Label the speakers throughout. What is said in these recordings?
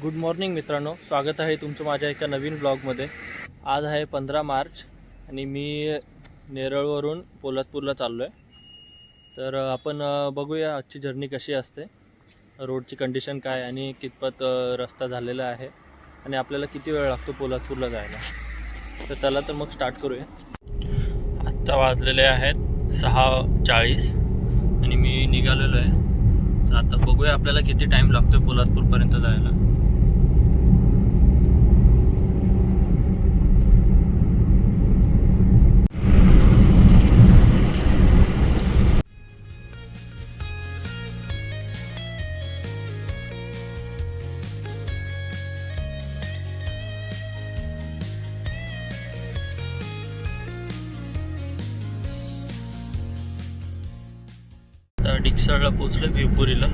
Speaker 1: Good morning मित्रांनो, स्वागत आहे तुमचं माझ्या एका नवीन ब्लॉगमध्ये। आज आहे 15 मार्च आणि मी नेरळवरून पोलादपूरला चाललो आहे। तर आपण बघूया आजची जर्नी कशी असते, रोडची कंडिशन काय आणि कितपत रस्ता झालेला आहे आणि आपल्याला किती वेळ लागतो पोलादपूरला जायला। तर चला तर मग स्टार्ट करूया। आत्ता वाजलेले आहेत 6:40 आणि मी निघालेलो आहे। तर आता बघूया आपल्याला किती टाईम लागतो पोलादपूरपर्यंत जायला। डिकसळला पोचले भिवपुरीला।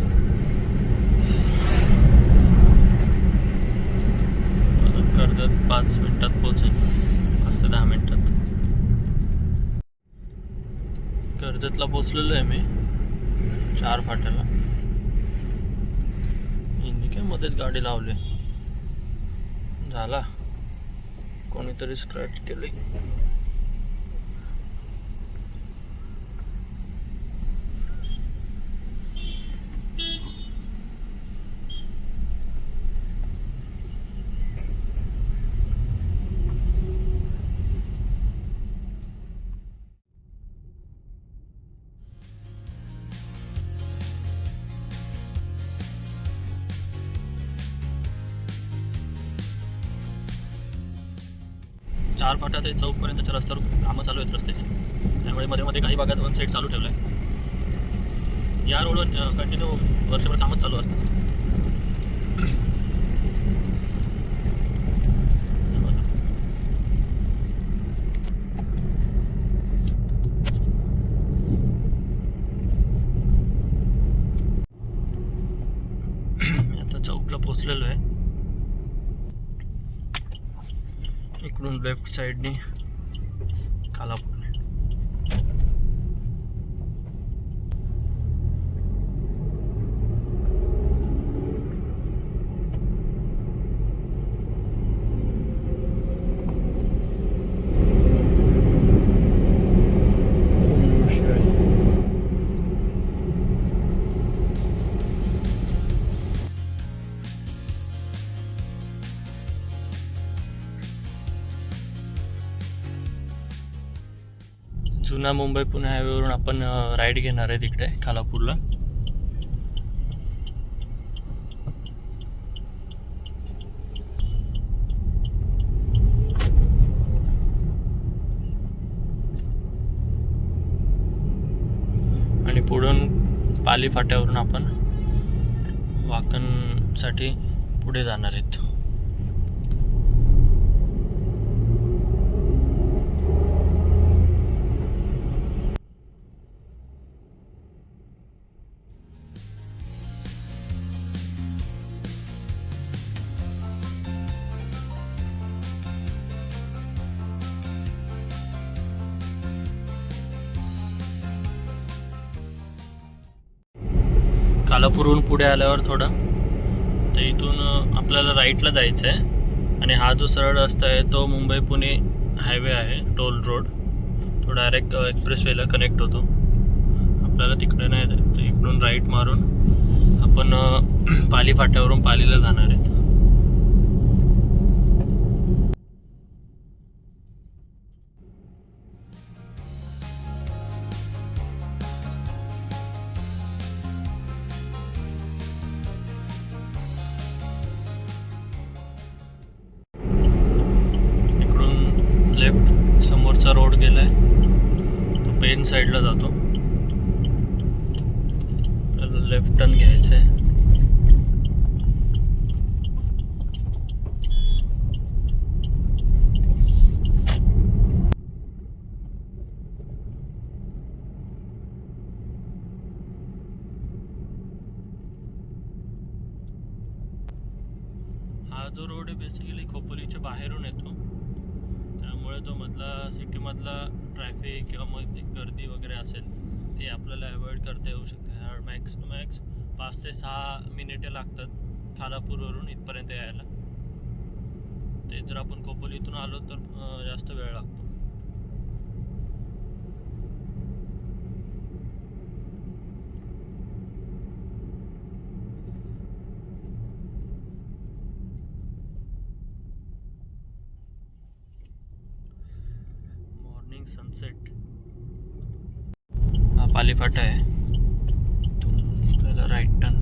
Speaker 1: कर्जत 5 मिनिटात पोचेल, 5 ते 10 मिनिटात। कर्जतला पोचलेलो आहे मी 4 फाट्याला। मी काय मध्येच गाडी लावली, झाला कोणीतरी स्क्रॅच केली। चार फाटा ते चौकपर्यंतच्या रस्त्यावर कामं चालू आहेत रस्त्याची, त्यामुळे मध्ये मध्ये काही भागात वन साईड चालू ठेवलं आहे। या रोडवर कंटिन्यू वर्षभर कामच चालू असतं। मी आता चौकला पोचलेलो आहे। इकडून लेफ्ट साइडनी कालापूर। जुना मुंबई पुणे हायवेवरून आपण राईड घेणार आहे तिकडे कालापूरला। आणि पुढून पाली फाट्यावरून आपण वाकणसाठी पुढे जाणार आहेत। कालापूरहून पुढे आल्यावर थोडं तर इथून आपल्याला राईटला जायचं आहे आणि हा जो सरळ रस्ता आहे तो मुंबई पुणे हायवे आहे, टोल रोड। तो डायरेक्ट एक्सप्रेसवेला कनेक्ट होतो। आपल्याला तिकडे नाही जायचं, इकडून राईट मारून आपण पाली फाट्यावरून पालीला जाणार आहेत। लेफ्ट समोरचा रोड गेलाय, तो पेन साईडला जातो। आपल्याला लेफ्ट टर्न घ्यायचं आहे। हा जो रोड आहे बेसिकली खोपोलीच्या बाहेरून येतो, त्यामुळे तो मधला सिटीमधला ट्रॅफिक किंवा मग गर्दी वगैरे असेल ते आपल्याला अवॉइड करता येऊ शकते। मॅक्स टू मॅक्स 5 ते 6 मिनिटे लागतात खालापूरवरून इथपर्यंत यायला. ते जर आपण खोपोलीतून आलो तर जास्त वेळ लागतो. Morning sunset. हा पालीफाटा आहे. आपल्याला राईट टर्न.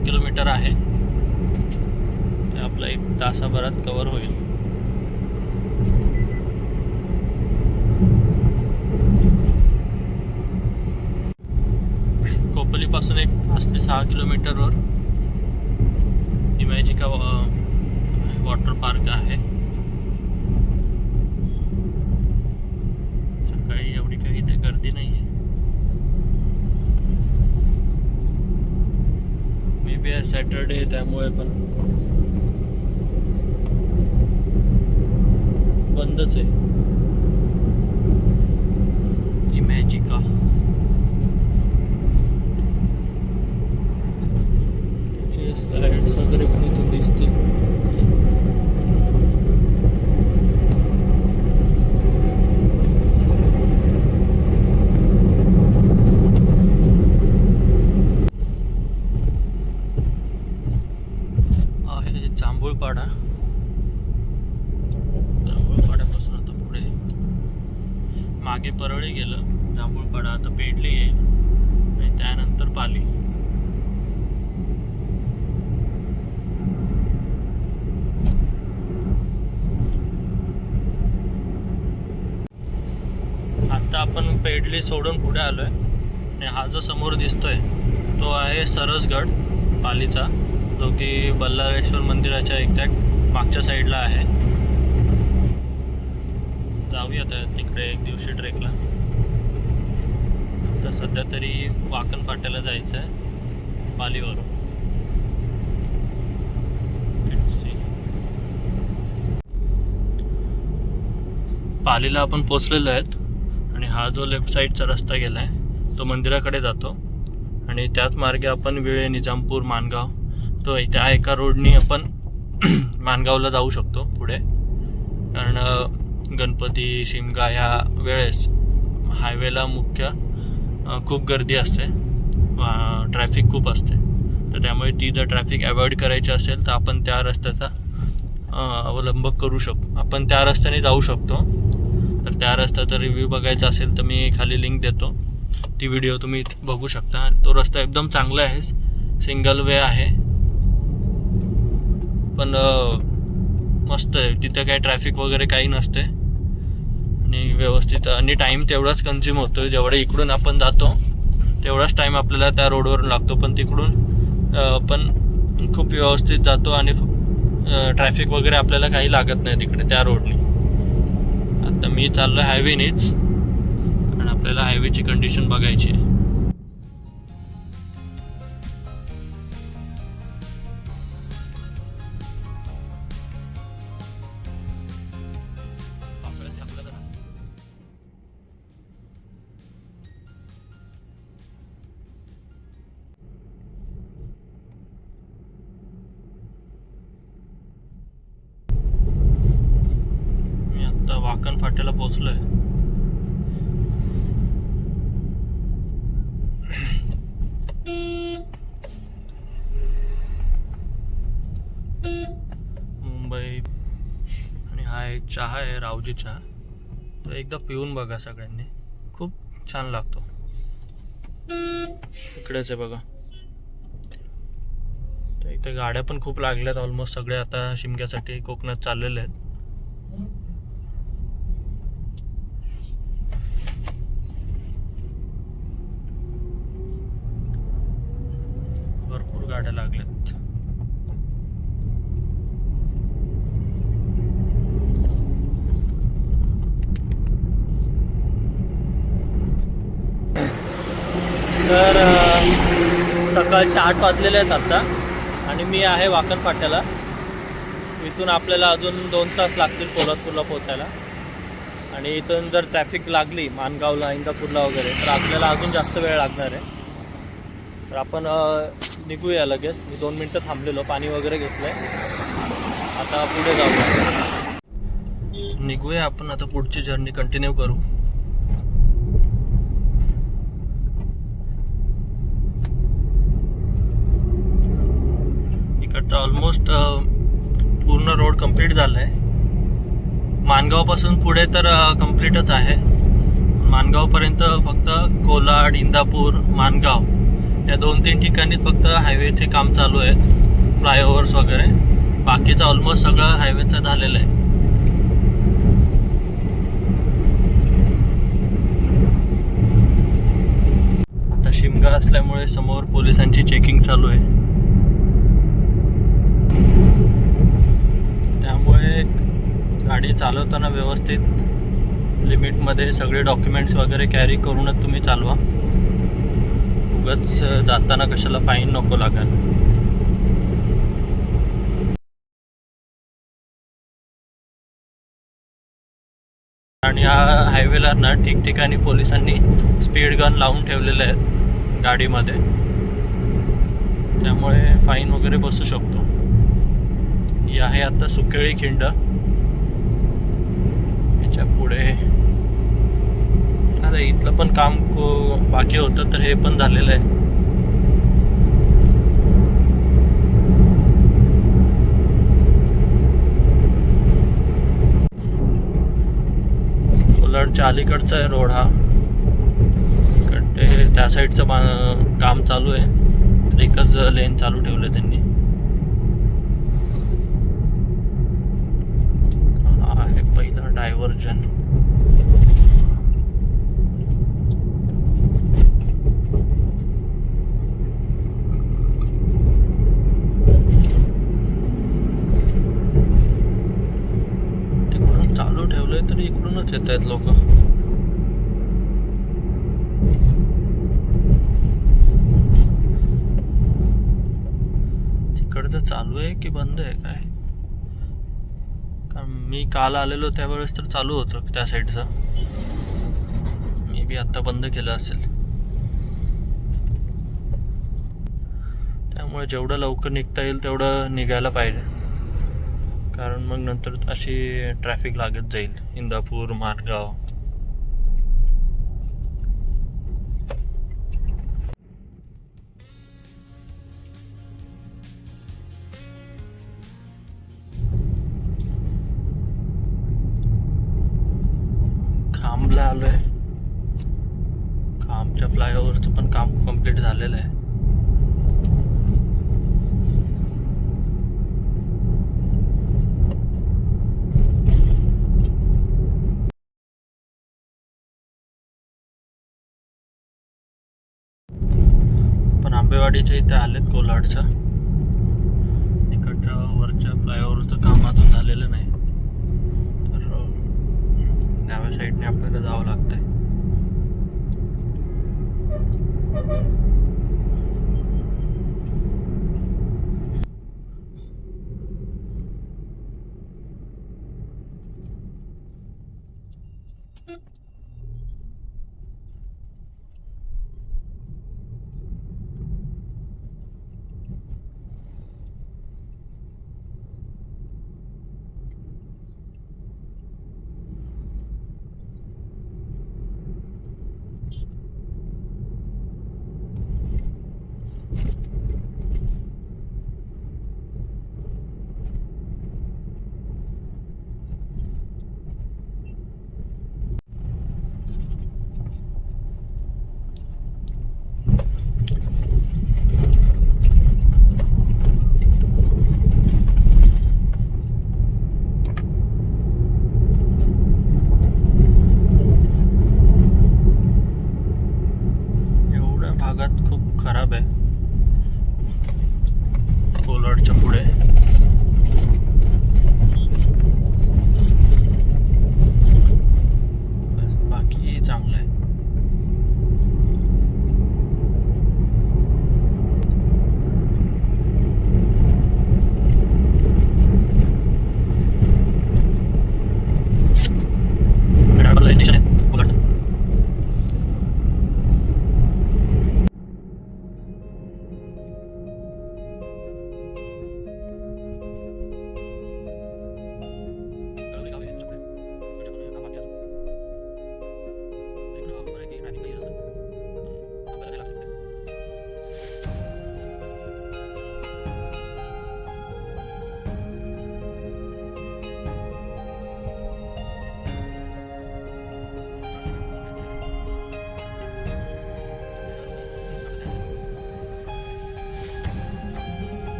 Speaker 1: किलोमीटर आहे ते आपलं 1 तासाभरात कव्हर होईल. खोपोलीपासून 5 ते 6 किलोमीटरवर इमॅजिका वॉटर पार्क आहे. सकाळी एवढी काही इथे गर्दी नाही आहे. मे बी आहे सॅटरडे, त्यामुळे पण बंदच आहे. इमॅजिका स्लाइड्स वगैरे पण इथून दिसतील. आहे जांभूळपाडा. जांभूळपाड्यापासून आता पुढे मागे परळी गेलं, जांभूळपाडा, आता पेडली येईल आणि त्यानंतर पाली. आता आपण पेडली सोडून पुढे आलोय आणि हा जो समोर दिसतोय तो आहे सरसगड पालीचा, जो की बल्लाळेश्वर मंदिराच्या एक्झॅक्ट मागच्या साईडला आहे. जाऊया आता तिकडे एक दिवशी ट्रेकला. तर सध्या तरी वाकण फाट्याला जायचं आहे पालीवरून. पालीला आपण पोचलेलो आहेत आणि हा जो लेफ्ट साईडचा रस्ता गेला आहे तो मंदिराकडे जातो आणि त्याच मार्गे आपण विळे, निजामपूर, माणगाव, तो त्या एका रोडनी आपण माणगावला जाऊ शकतो पुढे. कारण गणपती, शिमगा ह्या वेळेस हायवेला मुख्य खूप गर्दी असते, ट्रॅफिक खूप असते. तर त्यामुळे ती जर ट्रॅफिक अवॉइड करायची असेल तर आपण त्या रस्त्याचा अवलंब करू शकतो. आपण त्या रस्त्याने जाऊ शकतो. तर त्या रस्त्याचा रिव्ह्यू बघायचा असेल तर मी खाली लिंक देतो, ती व्हिडिओ तुम्ही बघू शकता. तो रस्ता एकदम चांगला आहे, सिंगल वे आहे, पण मस्त आहे. तिथे काही ट्रॅफिक वगैरे काही नसते आणि व्यवस्थित, आणि टाईम तेवढाच कन्झ्युम होतो. जेवढा इकडून आपण जातो तेवढाच टाईम आपल्याला त्या रोडवर लागतो, पण तिकडून आपण खूप व्यवस्थित जातो आणि ट्रॅफिक वगैरे आपल्याला काही लागत नाही तिकडे त्या रोडनी. आता मी चाललो आहे हायवेनीच आणि आपल्याला हायवेची कंडिशन बघायची आहे. मी आता वाकण फाट्याला पोहोचलोय. मुंबई. आणि हा एक चहा आहे, रावजी चहा. तो एकदा पिऊन बघा सगळ्यांनी, खूप छान लागतो. इकडेच आहे बघा. तर इथे गाड्या पण खूप लागल्यात. ऑलमोस्ट सगळे आता शिमग्यासाठी कोकणात चाललेले आहेत. भरपूर गाड्या लागल्यात. तर सकाळचे 8 वाजलेले आहेत आता आणि मी आहे वाकण फाट्याला. इथून आपल्याला अजून 2 तास लागतील पोलादपूरला पोहोचायला. आणि इथून जर ट्रॅफिक लागली मानगावला, इंदापूरला वगैरे, तर आपल्याला अजून जास्त वेळ लागणार आहे. तर आपण निघूया लगेच. मी 2 मिनटं थांबलेलो, पाणी वगैरे घेतलं आहे. आता पुढे जाऊया. निघूया आपण आता, पुढची जर्नी कंटिन्यू करू. इकडचा ऑलमोस्ट पूर्ण रोड कंप्लीट झाला आहे. मानगावपासून पुढे तर कंप्लीटच आहे. मानगावपर्यंत फक्त कोलाड, इंदापूर, मानगाव या 2-3 ठिकाणी फक्त हायवेचे काम चालू आहे, फ्लायओव्हर्स वगैरे. बाकीचं ऑलमोस्ट सगळं हायवेचं झालेलं आहे. आता शिमगा असल्यामुळे समोर पोलिसांची चेकिंग चालू आहे. त्यामुळे गाडी चालवताना व्यवस्थित लिमिटमध्ये सगळे डॉक्युमेंट्स वगैरे कॅरी करूनच तुम्ही चालवा. उगाच जाताना कशाला फाईन नको लागायला. आणि ह्या हायवेला ना ठिकठिकाणी पोलिसांनी स्पीड गन लावून ठेवलेले आहेत गाडीमध्ये, त्यामुळे फाईन वगैरे बसू शकतो. ही आहे आता सुकेळी खिंड. याच्या पुढे अरे इथलं पण काम बाकी होतं, तर हे पण झालेलं आहे. कोलाडच्या अलीकडचा आहे रोड हा. इकडे त्या साईडचं काम चालू आहे, तर एकच लेन चालू ठेवलं त्यांनी. हा आहे पहिला डायव्हर्जन. तिकडून चालू ठेवलंय तरी इकडूनच येत आहेत लोक. तिकडचं चालू आहे की बंद आहे काय? कारण मी काल आलेलो त्यावेळेस तर चालू होतं त्या साईडचं. मी बी आता बंद केलं असेल. त्यामुळे जेवढं लवकर निघता येईल तेवढं निघायला पाहिजे, कारण मग नंतर अशी ट्रॅफिक लागत जाईल. इंदापूर, माणगाव. खांबला आलोय. खांबच्या फ्लायओव्हरचं पण काम कंप्लीट झालेलं आहे. पण आंबेवाडीच्या इथे आलेत कोलाडच्या. इकडच्या वरच्या फ्लायओव्हरचं काम अजून झालेलं नाही, तर डाव्या साईडने आपल्याला जावं लागतंय.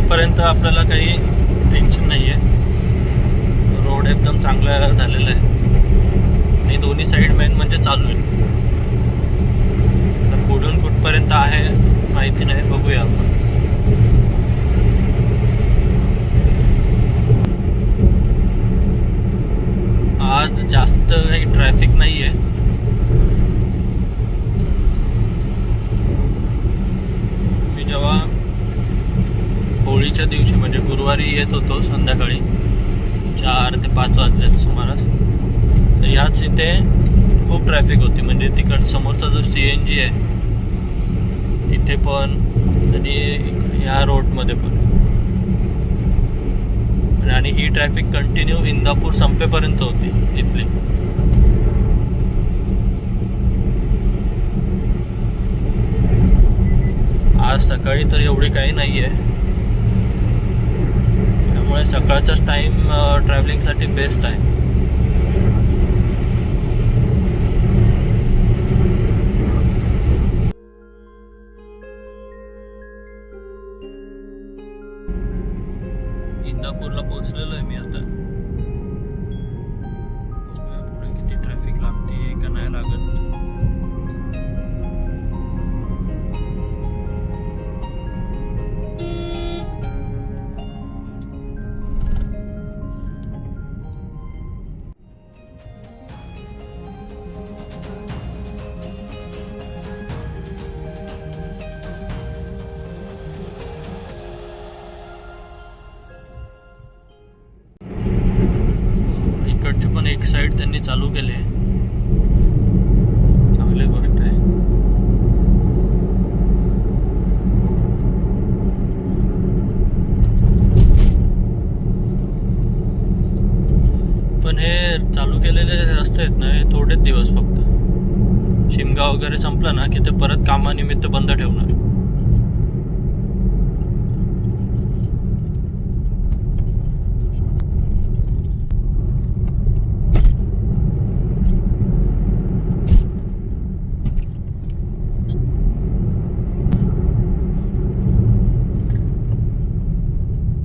Speaker 1: इथपर्यंत आपल्याला काही टेन्शन नाही आहे. रोड एकदम चांगला झालेला आहे आणि दोन्ही साईड मेन म्हणजे चालू आहे. तर पुढून कुठपर्यंत आहे माहिती नाही, बघूया आपण. आज जास्त काही ट्रॅफिक नाही आहे. मी जेव्हा होळीच्या दिवशी म्हणजे गुरुवारी येत होतो संध्याकाळी 4 ते 5 वाजल्याच्या सुमारास, तर ह्याच इथे खूप ट्रॅफिक होती. म्हणजे तिकड समोरचा जो CNG आहे तिथे पण आणि ह्या रोडमध्ये पण. आणि ही ट्रॅफिक कंटिन्यू इंदापूर संपेपर्यंत होती इथली. आज सकाळी तर एवढी काही नाही आहे, त्यामुळे सकाळचाच टाईम ट्रॅव्हलिंगसाठी बेस्ट आहे. इंदापूरला पोहोचलेलो आहे मी आता. पुढे किती ट्रॅफिक लागते का नाही लागत. इकडची पण एक साईड त्यांनी चालू केली आहे, चांगली गोष्ट आहे. पण हे चालू केलेले रस्ते आहेत ना, हे थोडेच दिवस फक्त. शिमगा वगैरे संपला ना की ते परत कामानिमित्त बंद ठेवणार.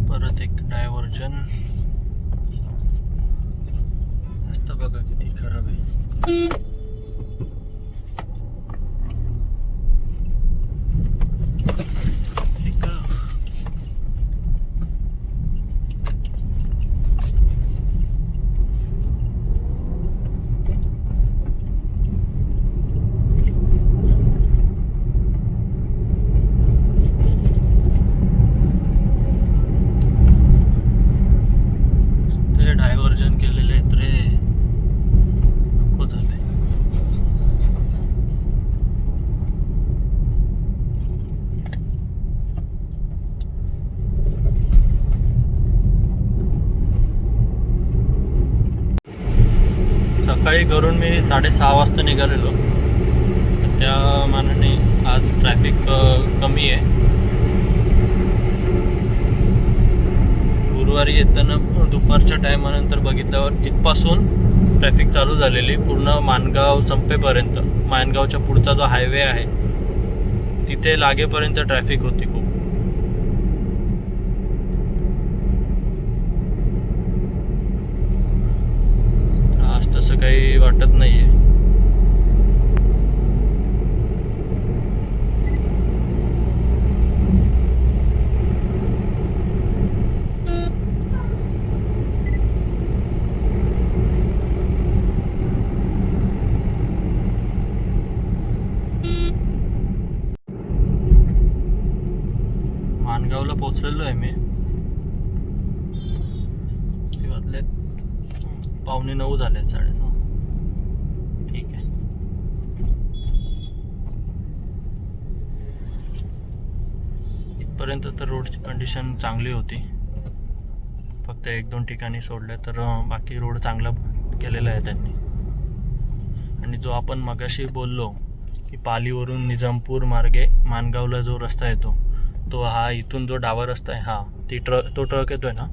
Speaker 1: परत एक डायव्हर्जन. रस्ता बघा किती खराब आहे. ते डायव्हर्जन केलेले आहेत रे, नको झाले. सकाळी घरून मी 6:30 वाजता निघालेलो, त्या मानाने आज ट्रॅफिक कमी आहे. गुरुवारी येताना दुपारच्या टायमानंतर बघितल्यावर इथपासून ट्रॅफिक चालू झालेली पूर्ण माणगाव संपेपर्यंत. माणगावच्या पुढचा जो हायवे आहे तिथे लागेपर्यंत ट्रॅफिक होती खूप. आज तसं काही वाटत नाहीये. माणगावला पोहोचलेलो आहे मी. वाजले 8:45 झाले, 6:30. ठीक आहे. इथपर्यंत तर रोडची कंडिशन चांगली होती, फक्त 1-2 ठिकाणी सोडले तर बाकी रोड चांगला केलेला आहे त्यांनी. आणि जो आपण मगाशी बोललो की पालीवरून निजामपूर मार्गे माणगावला जो रस्ता येतो, तो हा इथून जो डावा रस्ता आहे, हा तो ट्रक येतोय ना,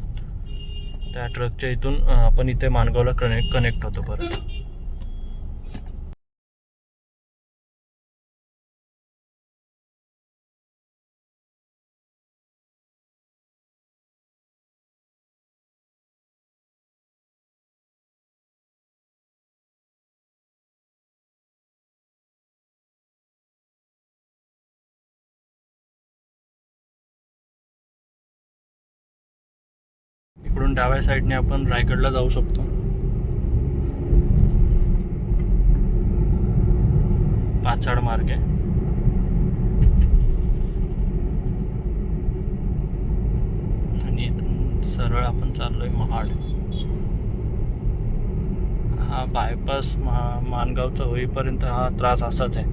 Speaker 1: त्या ट्रकच्या इथून आपण इथे माणगावला कनेक्ट होतो परत. इकडून डाव्या साईडने आपण रायगडला जाऊ शकतो. पाचाड मार्गे. आणि सरळ आपण चाललोय महाड. हा बायपास माणगावचा होईपर्यंत हा त्रास असाच आहे.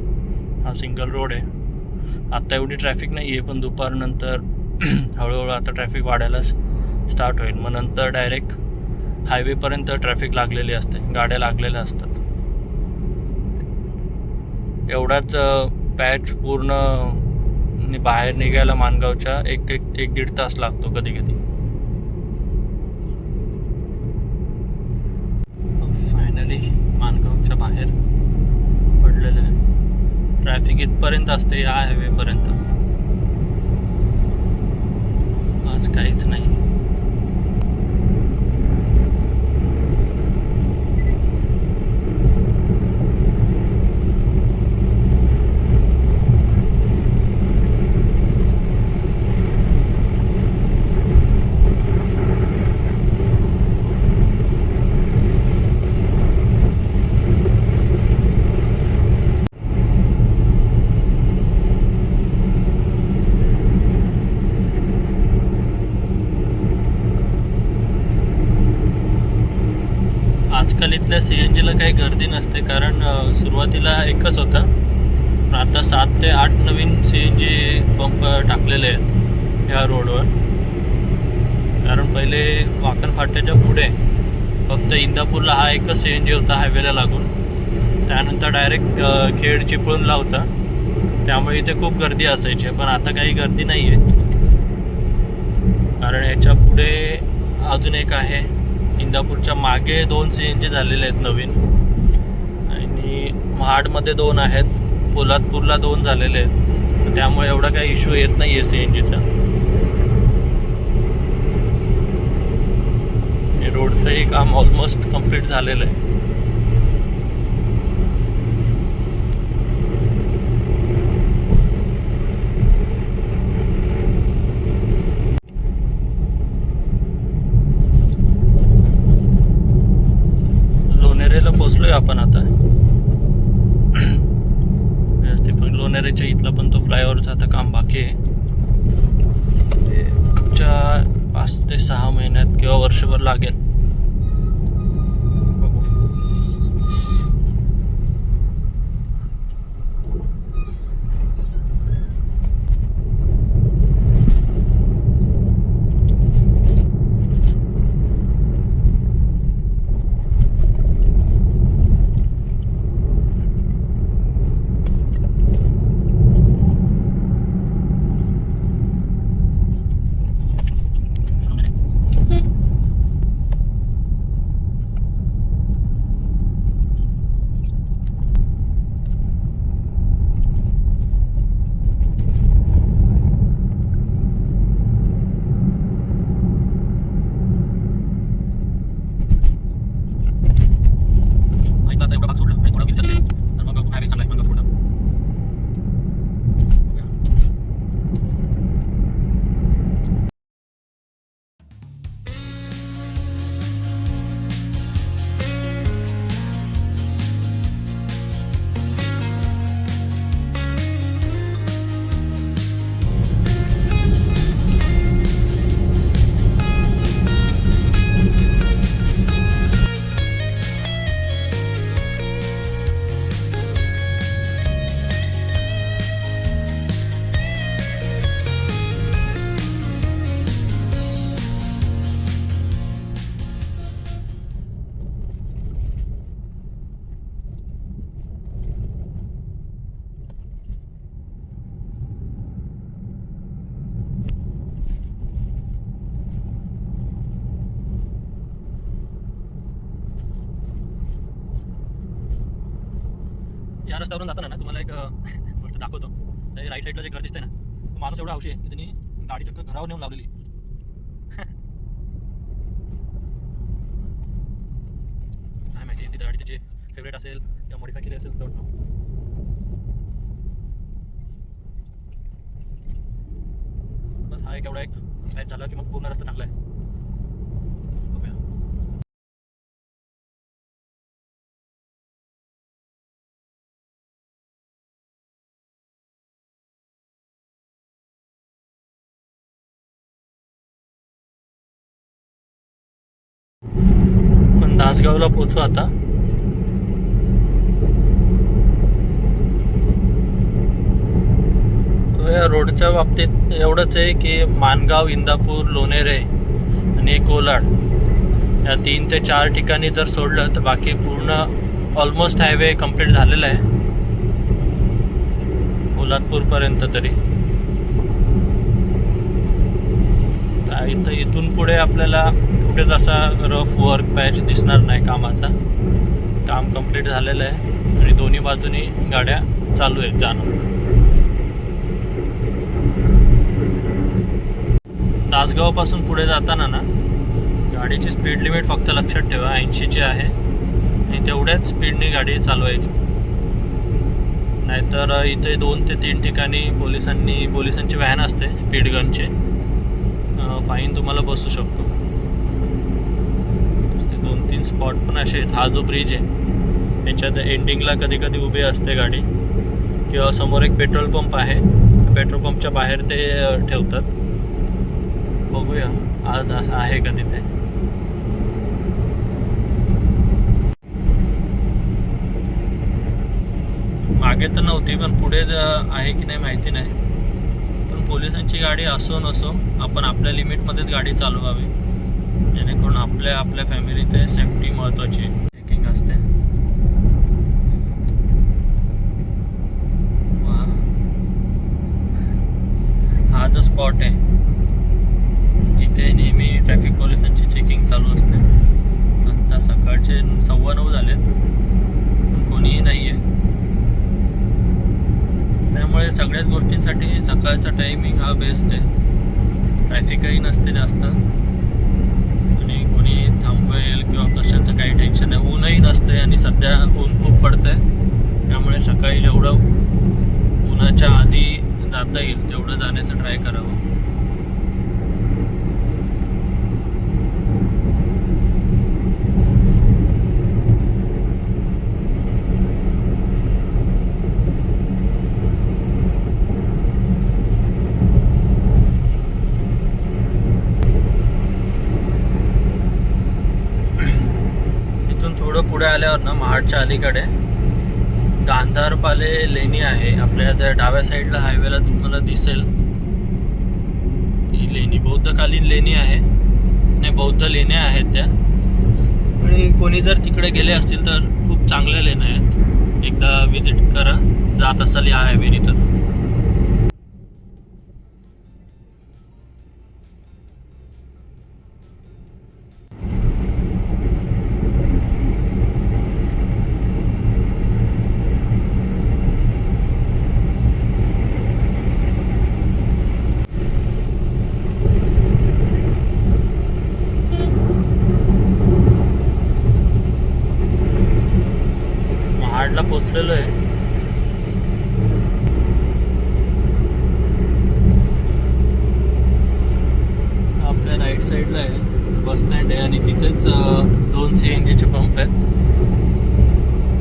Speaker 1: हा सिंगल रोड आहे. आता एवढी ट्रॅफिक नाही आहे, पण दुपारनंतर हळूहळू आता ट्रॅफिक वाढायला स्टार्ट होईल. मग नंतर डायरेक्ट हायवेपर्यंत ट्रॅफिक लागलेली असते, गाड्या लागलेल्या असतात. एवढाच पॅच पूर्ण बाहेर निघायला माणगावच्या एक दीड तास लागतो कधी कधी. फायनली माणगावच्या बाहेर पडलेलं आहे. ट्रॅफिक इथपर्यंत असते या हायवेपर्यंत. आज काहीच नाही. आजकाल इथल्या CNGला काही गर्दी नसते, कारण सुरुवातीला एकच होता, पण आता 7 ते 8 नवीन CNG पंप टाकलेले आहेत ह्या रोडवर. कारण पहिले वाकण फाट्याच्या पुढे फक्त इंदापूरला हा एकच CNG होता हायवेला लागून. त्यानंतर डायरेक्ट खेड चिपळूणला होता, त्यामुळे इथे खूप गर्दी असायची. पण आता काही गर्दी नाही आहे, कारण याच्या पुढे अजून एक आहे. इंदापूरच्या मागे 2 CNG झालेले आहेत नवीन, आणि महाडमध्ये 2 आहेत, पोलादपूरला 2 झालेले आहेत. तर त्यामुळे एवढा काही इश्यू येत नाही आहे CNGचा. आणि रोडचंही काम ऑलमोस्ट कंप्लीट झालेलं आहे. पोचलोय आपण आता व्यवस्थित. पण लोणेरेच्या इथला पण तो फ्लायओव्हरचा आता काम बाकी आहे. 5 ते 6 महिन्यात किंवा वर्षभर लागेल. बघू. या रस्त्यावरून जाताना ना तुम्हाला एक गोष्ट दाखवतो. त्या राईट साईडला जे घर दिसतंय ना, तो माणूस एवढा हौशी आहे की त्यांनी गाडी चक्क घरावर नेऊन लावलेली. काय माहिती तिथे गाडी त्याची फेवरेट असेल किंवा मॉडिफाय केली असेल तर. बस हा एक एवढा एक साईड झाला की मग पूर्ण रस्ता चांगला आहे. दासगावला पोचू आता. या रोडच्या बाबतीत एवढंच आहे की माणगाव, इंदापूर, लोणेरे आणि कोलाड या 3 ते 4 ठिकाणी जर सोडलं तर बाकी पूर्ण ऑलमोस्ट हायवे कंप्लीट झालेला आहे पोलादपूरपर्यंत तरी. इथून पुढे आपल्याला कुठेच असा रफ वर्क पॅच दिसणार नाही कामाचा. काम कंप्लीट झालेलं आहे आणि दोन्ही बाजूनी गाड्या चालू आहेत जाणं. तासगावपासून पुढे जाताना ना गाडीची स्पीड लिमिट फक्त लक्षात ठेवा 80ची आहे आणि तेवढ्याच स्पीडने गाडी चालवायची. नाहीतर इथे 2 ते 3 ठिकाणी पोलिसांची व्हॅन असते स्पीड गनची, फाईन तुम्हाला बसू शकतो. ते 2-3 स्पॉट पण असे आहेत. हा जो ब्रिज आहे याच्यात एंडिंगला कधी कधी उभी असते गाडी, किंवा समोर एक पेट्रोल पंप आहे, पेट्रोल पंपच्या बाहेर ते ठेवतात. बघूया आज असं आहे का तिथे. मागे तर नव्हती पण पुढे आहे की नाही माहिती नाही. पण पोलिसांची गाडी असो नसो आपण आपल्या लिमिटमध्येच गाडी चालवावी, जेणेकरून आपल्या फॅमिलीचे सेफ्टी महत्त्वाची चेकिंग असते. हा जो स्पॉट आहे इथे नेहमी ट्रॅफिक पोलिसांची चेकिंग चालू असते. आता सकाळचे 9:15 झालेत पण कोणीही नाही आहे. त्यामुळे सगळ्याच गोष्टींसाठी सकाळचा टायमिंग हा बेस्ट आहे. ट्रॅफिकही नसते जास्त आणि कोणी थांबवेल किंवा कशाचं काही टेन्शन नाही. ऊनही नसते आणि सध्या ऊन खूप पडतं आहे, त्यामुळे सकाळी जेवढं उन्हाच्या आधी जाता येईल तेवढं जाण्याचं ट्राय करावं. पुढे आल्यावर ना महाडच्या अलीकडे गांधारपाले लेणी आहे. आपल्या त्या डाव्या साईडला हायवेला तुम्हाला दिसेल ती लेणी बौद्धकालीन लेणी आहे. नाही, बौद्ध लेण्या आहेत त्या. आणि कोणी जर तिकडे गेले असतील तर खूप चांगल्या लेण्या आहेत, एकदा विजिट करा जात असाल या हायवेनी तर. महाडला पोचलेलो आहे. आपल्या राईट साईडला आहे बस स्टँड आहे आणि तिथेच 2 CNG चे पंप आहेत.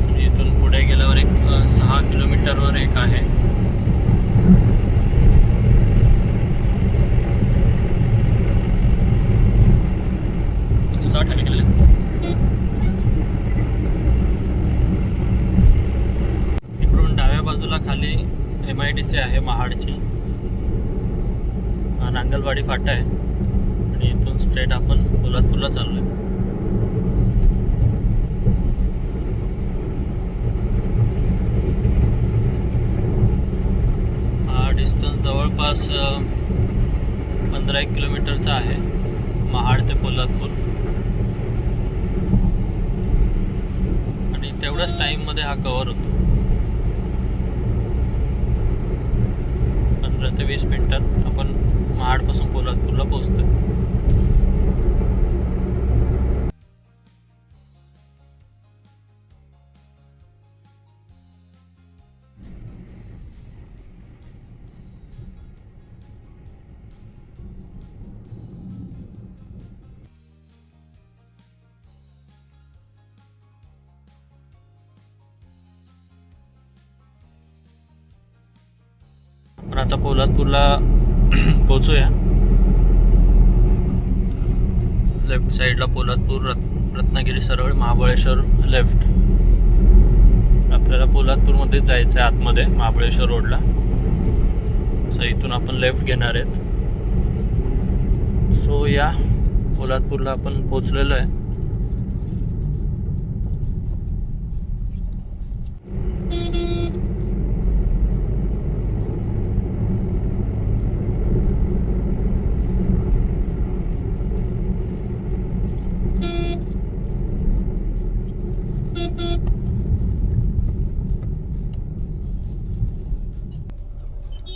Speaker 1: आणि इथून पुढे गेल्यावर एक 6 किलोमीटरवर एक आहे. इकडून डाव्या बाजूला खाली MIDC आहे महाडची, नांगलवाडी फाटा आहे आणि इथून स्ट्रेट आपण पोलादपूरला चाललोय. हा डिस्टन्स जवळपास 15-1 किलोमीटरचा आहे महाड ते पोलादपूर. आणि तेवढ्याच टाईममध्ये हा कव्हर होतो. 15 ते 20 मिनिटात आपण महाडपासून पोलादपूरला पोहोचतोय. पण आता पोलादपूरला पोचूया. लेफ्ट साईडला पोलादपूर रत्नागिरी सरळ, महाबळेश्वर लेफ्ट. आपल्याला पोलादपूरमध्ये जायचं आहे आतमध्ये महाबळेश्वर रोडला. सो इथून आपण लेफ्ट घेणार आहेत. सो या पोलादपूरला आपण पोचलेलो आहे.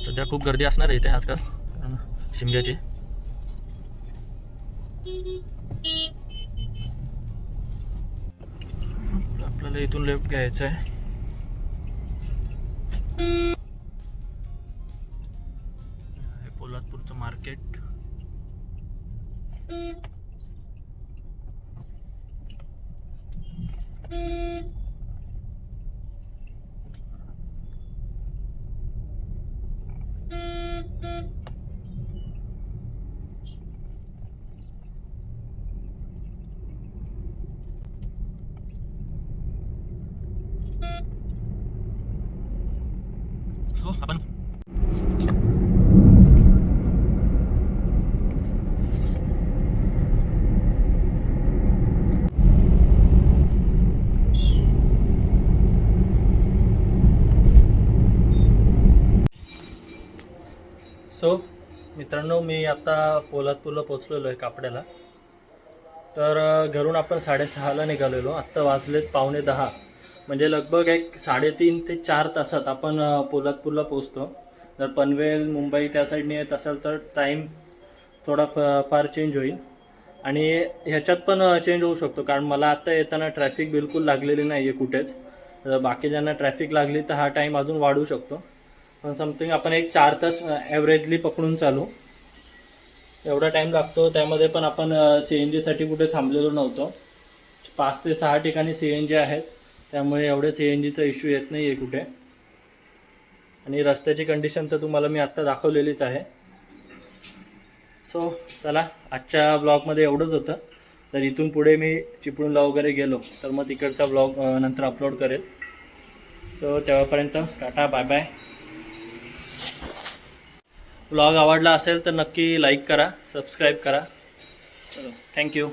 Speaker 1: सध्या खूप गर्दी असणार आहे इथे आजकाल शिमग्याची. आपल्याला इथून लेफ्ट घ्यायचं आहे. पोलादपूरचं मार्केट. सो आपण मित्रांनो, मी आता पोलादपूरला पोचलेलो आहे कापड्याला. तर घरून आपण 6:30ला निघालेलो. आत्ता वाजलेत 9:45. म्हणजे लगभग एक 3.5 ते 4 तासात आपण पोलादपूरला पोचतो. जर पनवेल मुंबई त्या साईडने येत असाल तर टाईम थोडा फार चेंज होईल. आणि ह्याच्यात पण चेंज होऊ शकतो, कारण मला आत्ता येताना ट्रॅफिक बिलकुल लागलेली नाही आहे कुठेच. बाकी ज्यांना ट्रॅफिक लागली तर हा टाईम अजून वाढू शकतो. पण समथिंग आपण एक 4 तास ॲव्हरेजली पकडून चालू. एवढा टाईम लागतो. त्यामध्ये पण आपण CNGसाठी कुठे थांबलेलो नव्हतो. 5 ते 6 ठिकाणी CNG आहेत, त्यामुळे एवढे CNGचा इश्यू येत नाही आहे कुठे. आणि रस्त्याची कंडिशन तर तुम्हाला मी आत्ता दाखवलेलीच आहे. सो चला, आजच्या ब्लॉगमध्ये एवढंच होतं. तर इथून पुढे मी चिपळूणला वगैरे गेलो तर मग तिकडचा ब्लॉग नंतर अपलोड करेल. सो तेव्हापर्यंत टाटा, बाय बाय. ब्लॉग आवडला असेल तर नक्की लाईक करा, सबस्क्राईब करा. चलो, थँक्यू.